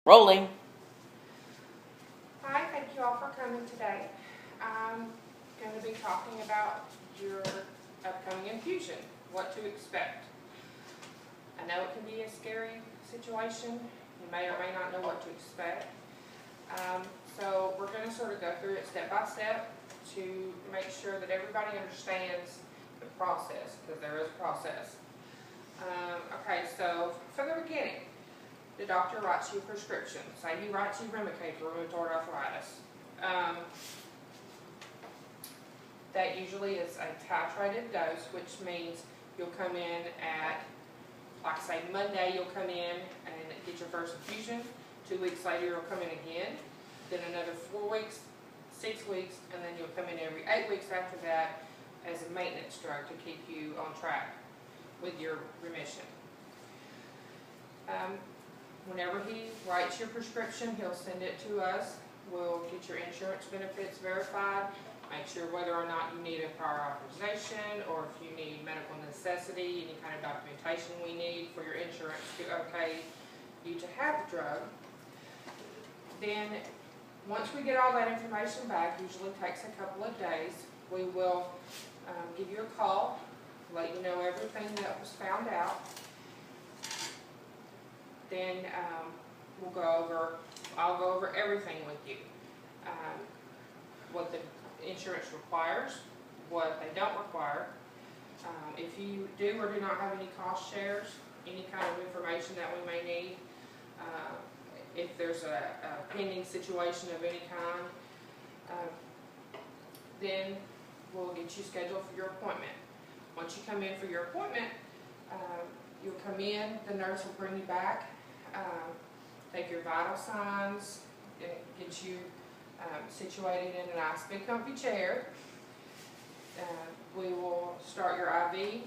Rolling. Hi, thank you all for coming today. I'm going to be talking about your upcoming infusion, what to expect. I know it can be a scary situation. You may or may not know what to expect. So we're going to sort of go through it step by step to make sure that everybody understands the process, because there is a process. Okay, so for the beginning, the doctor writes you a prescription. Say he writes you Remicade for rheumatoid arthritis. That usually is a titrated dose, which means you'll come in at, like say Monday, you'll come in and get your first infusion. 2 weeks later, you'll come in again. Then another 4 weeks, 6 weeks, and then you'll come in every 8 weeks after that as a maintenance drug to keep you on track with your remission. Whenever he writes your prescription, he'll send it to us. We'll get your insurance benefits verified, make sure whether or not you need a prior authorization or if you need medical necessity, any kind of documentation we need for your insurance to okay you to have the drug. Then, once we get all that information back, usually takes a couple of days, we will give you a call, let you know everything that was found out. Then I'll go over everything with you. What the insurance requires, what they don't require. If you do or do not have any cost shares, any kind of information that we may need, if there's a pending situation of any kind, then we'll get you scheduled for your appointment. Once you come in for your appointment, you'll come in, the nurse will bring you back, take your vital signs, get you situated in a nice big comfy chair. We will start your IV,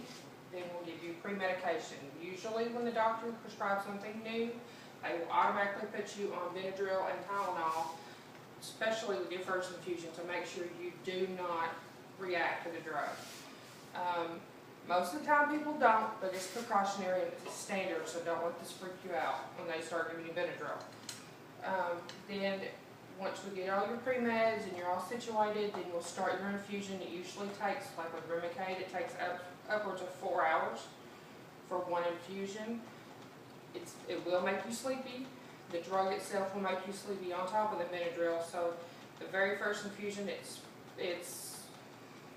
then we'll give you pre-medication. Usually when the doctor prescribes something new, they will automatically put you on Benadryl and Tylenol, especially with your first infusion, to make sure you do not react to the drug. Most of the time people don't, but it's precautionary and it's standard, so don't let this freak you out when they start giving you Benadryl. Then once we get all your pre-meds and you're all situated, then you'll start your infusion. It usually takes, like with Remicade, it takes upwards of 4 hours for one infusion. It will make you sleepy. The drug itself will make you sleepy on top of the Benadryl, so the very first infusion, it's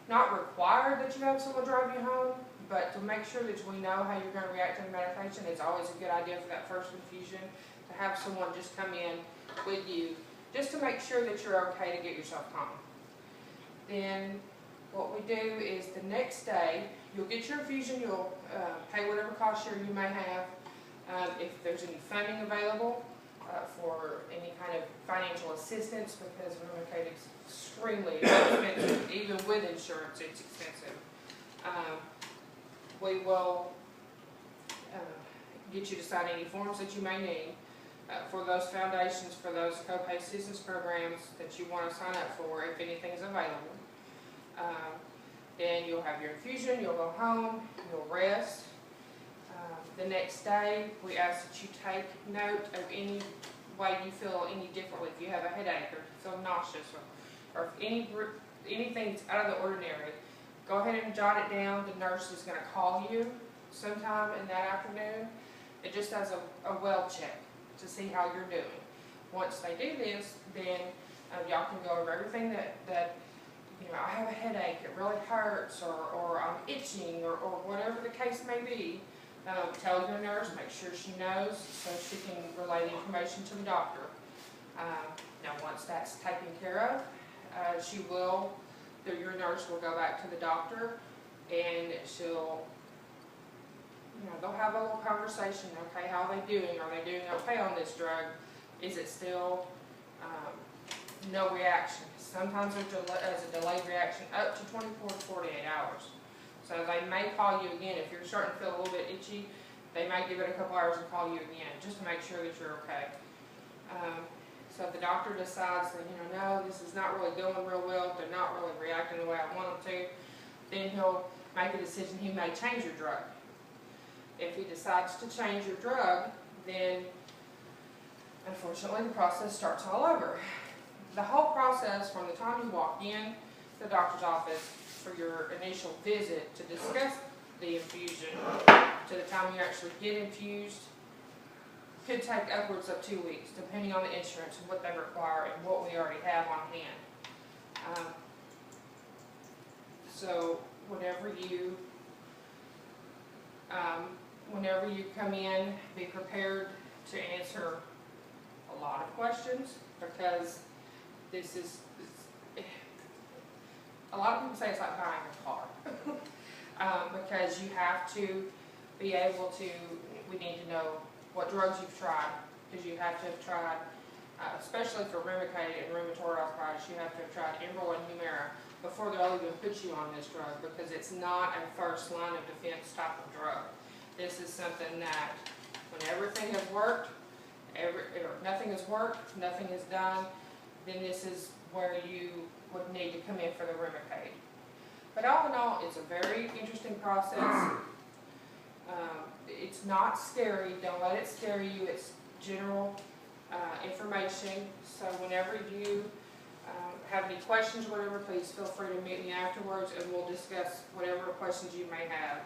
not required that you have someone drive you home, but to make sure that we know how you're going to react to the medication, it's always a good idea for that first infusion to have someone just come in with you, just to make sure that you're okay to get yourself home. Then what we do is the next day, you'll get your infusion, you'll pay whatever cost share you may have. If there's any funding available for any kind of financial assistance, because Remicade is extremely expensive, even with insurance it's expensive. We will get you to sign any forms that you may need for those foundations, for those co-pay assistance programs that you want to sign up for, if anything is available. Then you'll have your infusion, you'll go home, you'll rest. The next day, we ask that you take note of any way you feel any differently. If you have a headache or you feel nauseous or if anything's out of the ordinary, go ahead and jot it down. The nurse is going to call you sometime in that afternoon. It just does a well check to see how you're doing. Once they do this, then y'all can go over everything that you know, I have a headache, it really hurts, or I'm itching, or whatever the case may be. Tell your nurse, make sure she knows so she can relay the information to the doctor. Now once that's taken care of, your nurse will go back to the doctor and she'll, you know, they'll have a little conversation. Okay, how are they doing? Are they doing okay on this drug? Is it still no reaction? Sometimes there's a delayed reaction up to 24 to 48 hours. So they may call you again. If you're starting to feel a little bit itchy, they may give it a couple hours and call you again, just to make sure that you're okay. So if the doctor decides that, you know, no, this is not really going real well, they're not really reacting the way I want them to, then he'll make a decision. He may change your drug. If he decides to change your drug, then unfortunately, the process starts all over. The whole process from the time you walk in to the doctor's office for your initial visit to discuss the infusion to the time you actually get infused could take upwards of 2 weeks, depending on the insurance and what they require and what we already have on hand. So whenever you come in, be prepared to answer a lot of questions, because a lot of people say it's like buying a car. Because you have to be able to, we need to know what drugs you've tried, because you have to have tried, especially for rheumatoid and rheumatoid arthritis, you have to have tried Enbrel and Humira before they'll even put you on this drug, because it's not a first line of defense type of drug. This is something that when everything has worked, nothing has worked, nothing is done, then this is where you would need to come in for the rheumatoid. But all in all, it's a very interesting process. It's not scary. Don't let it scare you. It's general information. So whenever you have any questions or whatever, please feel free to meet me afterwards, and we'll discuss whatever questions you may have.